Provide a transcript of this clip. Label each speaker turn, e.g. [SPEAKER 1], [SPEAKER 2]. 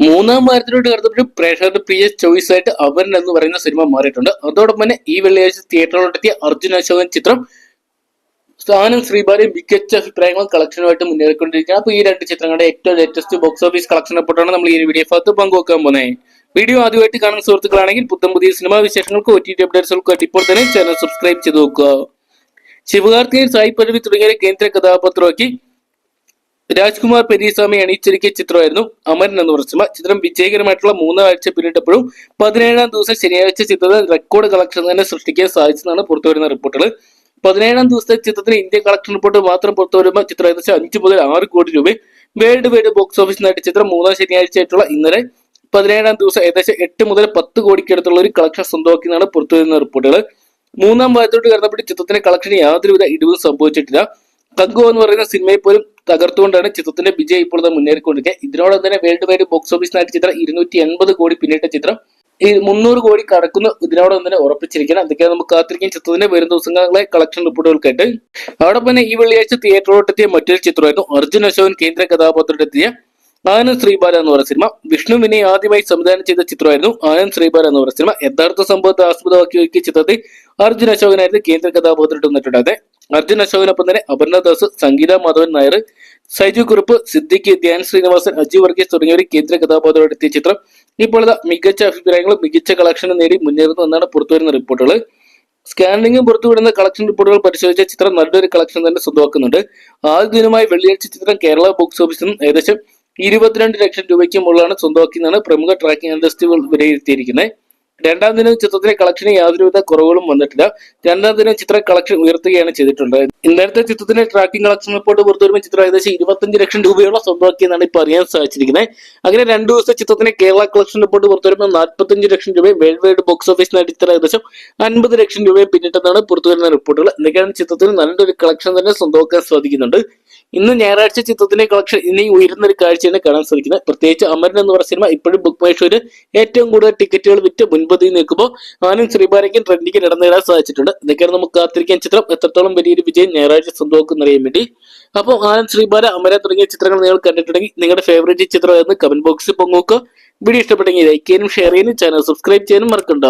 [SPEAKER 1] മൂന്നാം വാരത്തിലോട്ട് കടന്നപ്പോഴും പ്രേക്ഷകരുടെ പ്രിയ ചോയ്സ് ആയിട്ട് അവൻ എന്ന് പറയുന്ന സിനിമ മാറിയിട്ടുണ്ട്. അതോടൊപ്പം തന്നെ ഈ വെള്ളിയാഴ്ച തിയേറ്ററിലോട്ടെത്തിയ അർജുൻ അശോകൻ ചിത്രം സ്ഥാനം ശ്രീബാലയും മികച്ച അഭിപ്രായങ്ങളും കളക്ഷനുമായിട്ട് മുന്നേറിക്കൊണ്ടിരിക്കുകയാണ്. അപ്പൊ ഈ രണ്ട് ചിത്രങ്ങളുടെ ഏറ്റവും ലേറ്റസ്റ്റ് ബോക്സ് ഓഫീസ് കളക്ഷൻ റിപ്പോർട്ടാണ് നമ്മൾ ഈ വീഡിയോ ഭാഗത്ത് പങ്കുവെക്കാൻ പോകുന്നത്. വീഡിയോ ആദ്യമായിട്ട് കാണുന്ന സുഹൃത്തുക്കളാണെങ്കിൽ പുത്തൻ പുതിയ സിനിമാ വിശേഷങ്ങൾക്ക് OTT അപ്ഡേറ്റ്സുകൾക്ക് ഇപ്പോൾ തന്നെ ചാനൽ സബ്സ്ക്രൈബ് ചെയ്ത് നോക്കുക. ശിവകാർത്തികൻ, സായി പല്ലവി തുടങ്ങിയ കേന്ദ്ര കഥാപാത്രമാക്കി രാജ്കുമാർ പെരിയസ്വാമി അണിയിച്ചൊരുക്കിയ ചിത്രമായിരുന്നു അമരൻ എന്ന് പറഞ്ഞ സിനിമ. ചിത്രം വിജയകരമായിട്ടുള്ള 3 ആഴ്ച പിന്നിട്ടപ്പോഴും 17-ാം ദിവസം ശനിയാഴ്ച ചിത്രത്തിൽ റെക്കോർഡ് കളക്ഷൻ തന്നെ സൃഷ്ടിക്കാൻ സാധിച്ചെന്നാണ് പുറത്തുവരുന്ന റിപ്പോർട്ടുകൾ. 17-ാം ദിവസത്തെ ചിത്രത്തിന് ഇന്ത്യൻ കളക്ഷൻ റിപ്പോർട്ട് മാത്രം പുറത്തുവരുമ്പോൾ ചിത്രം ഏകദേശം 5 മുതൽ 6 കോടി രൂപ വേൾഡ് വൈഡ് ബോക്സ് ഓഫീസ് നേടിയ ചിത്രം 3-ാം ശനിയാഴ്ച ആയിട്ടുള്ള ഇന്നലെ 17-ാം ദിവസം ഏകദേശം 8 മുതൽ 10 കോടിക്കടുത്തുള്ള ഒരു കളക്ഷൻ സ്വന്തമാക്കിയെന്നാണ് പുറത്തുവരുന്ന റിപ്പോർട്ടുകൾ. 3-ാം വാരത്തോട്ട് കടന്നപ്പോൾ ചിത്രത്തിന്റെ കളക്ഷന് യാതൊരുവിധ ഇടിവും സംഭവിച്ചിട്ടില്ല. കങ്കു എന്ന് പറയുന്ന സിനിമയെ പോലും തകർത്തുകൊണ്ടാണ് ചിത്രത്തിന്റെ വിജയം ഇപ്പോൾ മുന്നേറിക്കൊണ്ടിരിക്കുക. ഇതിനോടൊപ്പം തന്നെ വേൾഡ് വൈഡ് ബോക്സ് ഓഫീസ് നേടിയ ചിത്രം 280 കോടി പിന്നിട്ട ചിത്രം ഈ 300 കോടി കടക്കുന്ന ഇതിനോടൊപ്പം തന്നെ ഉറപ്പിച്ചിരിക്കണം. എന്തൊക്കെയാണ് നമുക്ക് കാത്തിരിക്കും ചിത്രത്തിന്റെ വരും ദിവസങ്ങളിലെ കളക്ഷൻ റിപ്പോർട്ടുകൾക്കായിട്ട്. അതോടൊപ്പം തന്നെ ഈ വെള്ളിയാഴ്ച തിയേറ്ററിലോട്ടെത്തിയ മറ്റൊരു ചിത്രമായിരുന്നു അർജുൻ അശോകൻ കേന്ദ്ര കഥാപാത്രത്തിലെത്തിയ ആനന്ദ് ശ്രീബാല എന്ന് പറയുന്ന സിനിമ. വിഷ്ണു വിനയ് ആദ്യമായി സംവിധാനം ചെയ്ത ചിത്രമായിരുന്നു ആനന്ദ് ശ്രീബാല എന്ന് പറയുന്ന സിനിമ. യഥാർത്ഥ സംഭവത്തെ ആസ്പദമാക്കി ഒരുക്കിയ ചിത്രത്തിൽ അർജുൻ അശോകനായിരുന്നു കേന്ദ്ര കഥാപാത്രത്തിൽ നിന്നിട്ടുണ്ടായത്. അർജുൻ അശോകനൊപ്പം തന്നെ അപർണദാസ്, സംഗീത മാധവൻ നായർ, സൈജു കുറുപ്പ്, സിദ്ദിഖ്, ധ്യാൻ ശ്രീനിവാസൻ, അജി വർഗീസ് തുടങ്ങിയവർ കേന്ദ്ര കഥാപാത്രമായിട്ട് എത്തിയ ചിത്രം ഇപ്പോൾ മികച്ച അഭിപ്രായങ്ങളും മികച്ച കളക്ഷനും നേടി മുന്നേറുന്നു എന്നാണ് പുറത്തുവരുന്ന റിപ്പോർട്ടുകൾ. സ്കാനിങ്ങും പുറത്തുവിടുന്ന കളക്ഷൻ റിപ്പോർട്ടുകൾ പരിശോധിച്ച ചിത്രം നല്ലൊരു കളക്ഷൻ തന്നെ സ്വന്തമാക്കുന്നുണ്ട്. ആദ്യ ദിനമായി വെള്ളിയാഴ്ച ചിത്രം കേരള ബോക്സ് ഓഫീസിൽ നിന്നും ഏകദേശം 22 ലക്ഷം രൂപയ്ക്ക് മുകളിലാണ് സ്വന്തമാക്കിയെന്നാണ് പ്രമുഖ ട്രാക്കിംഗ് ഇൻഡസ്ട്രികൾ വിലയിരുത്തിയിരിക്കുന്നത്. രണ്ടാം ദിനം ചിത്രത്തിലെ കളക്ഷന് യാതൊരുവിധ കുറവുകളും വന്നിട്ടില്ല. രണ്ടാം ദിനം ചിത്രം കളക്ഷൻ ഉയർത്തുകയാണ് ചെയ്തിട്ടുള്ളത്. ഇന്നലത്തെ ചിത്രത്തിന്റെ ട്രാക്കിംഗ് കളക്ഷൻ റിപ്പോർട്ട് പുറത്തുവരുമ്പോൾ ചിത്രം ഏകദേശം 25 ലക്ഷം രൂപയോളം സ്വന്തമാക്കിയെന്നാണ് ഇപ്പോൾ അറിയാൻ സാധിച്ചിരിക്കുന്നത്. അങ്ങനെ 2 ദിവസത്തെ ചിത്രത്തിന്റെ കേരള കളക്ഷൻ റിപ്പോർട്ട് പുറത്തുവരുമ്പോൾ 45 ലക്ഷം രൂപയും വേൾഡ് വൈഡ് ബോക്സ് ഓഫീസ് നേടി ചിത്രം ഏകദേശം 50 ലക്ഷം രൂപയും പിന്നിട്ടെന്നാണ് പുറത്തുവരുന്ന റിപ്പോർട്ടുകൾ. എന്തൊക്കെയാണ് ചിത്രത്തിന് നല്ലൊരു കളക്ഷൻ തന്നെ സ്വന്തമാക്കാൻ സാധിക്കുന്നുണ്ട്. ഇന്ന് ഞായറാഴ്ച ചിത്രത്തിന്റെ കളക്ഷൻ ഇനി ഉയരുന്ന ഒരു കാഴ്ചയാണ് കാണാൻ സാധിക്കുന്നത്. പ്രത്യേകിച്ച് അമരൻ എന്ന് പറയുന്ന സിനിമ ഇപ്പോഴും ബുക്ക് മൈ ഷോയിൽ ഏറ്റവും കൂടുതൽ ടിക്കറ്റുകൾ വിറ്റ് മുൻപതിൽ നിൽക്കുമ്പോൾ ആനന്ദ് ശ്രീബാലയ്ക്കും ട്രെൻഡിക്കും ഇടം നേടാൻ സാധിച്ചിട്ടുണ്ട്. ഇതൊക്കെയാണ് നമുക്ക് കാത്തിരിക്കാൻ ചിത്രം എത്രത്തോളം വലിയൊരു വിജയം ഞായറാഴ്ച സ്വന്തമാക്കുന്നറിയാൻ വേണ്ടി. അപ്പോൾ ആനന്ദ് ശ്രീബാല, അമരൻ തുടങ്ങിയ ചിത്രങ്ങൾ നിങ്ങൾ കണ്ടിട്ടുണ്ടെങ്കിൽ നിങ്ങളുടെ ഫേവറേറ്റ് ചിത്രം എന്ന് കമന്റ് ബോക്സിൽ പങ്കുവെക്കുക. വീഡിയോ ഇഷ്ടപ്പെട്ടെങ്കിൽ ലൈക്ക് ചെയ്യാനും ഷെയർ ചെയ്യാനും ചാനൽ സബ്സ്ക്രൈബ് ചെയ്യാനും മറക്കണ്ട.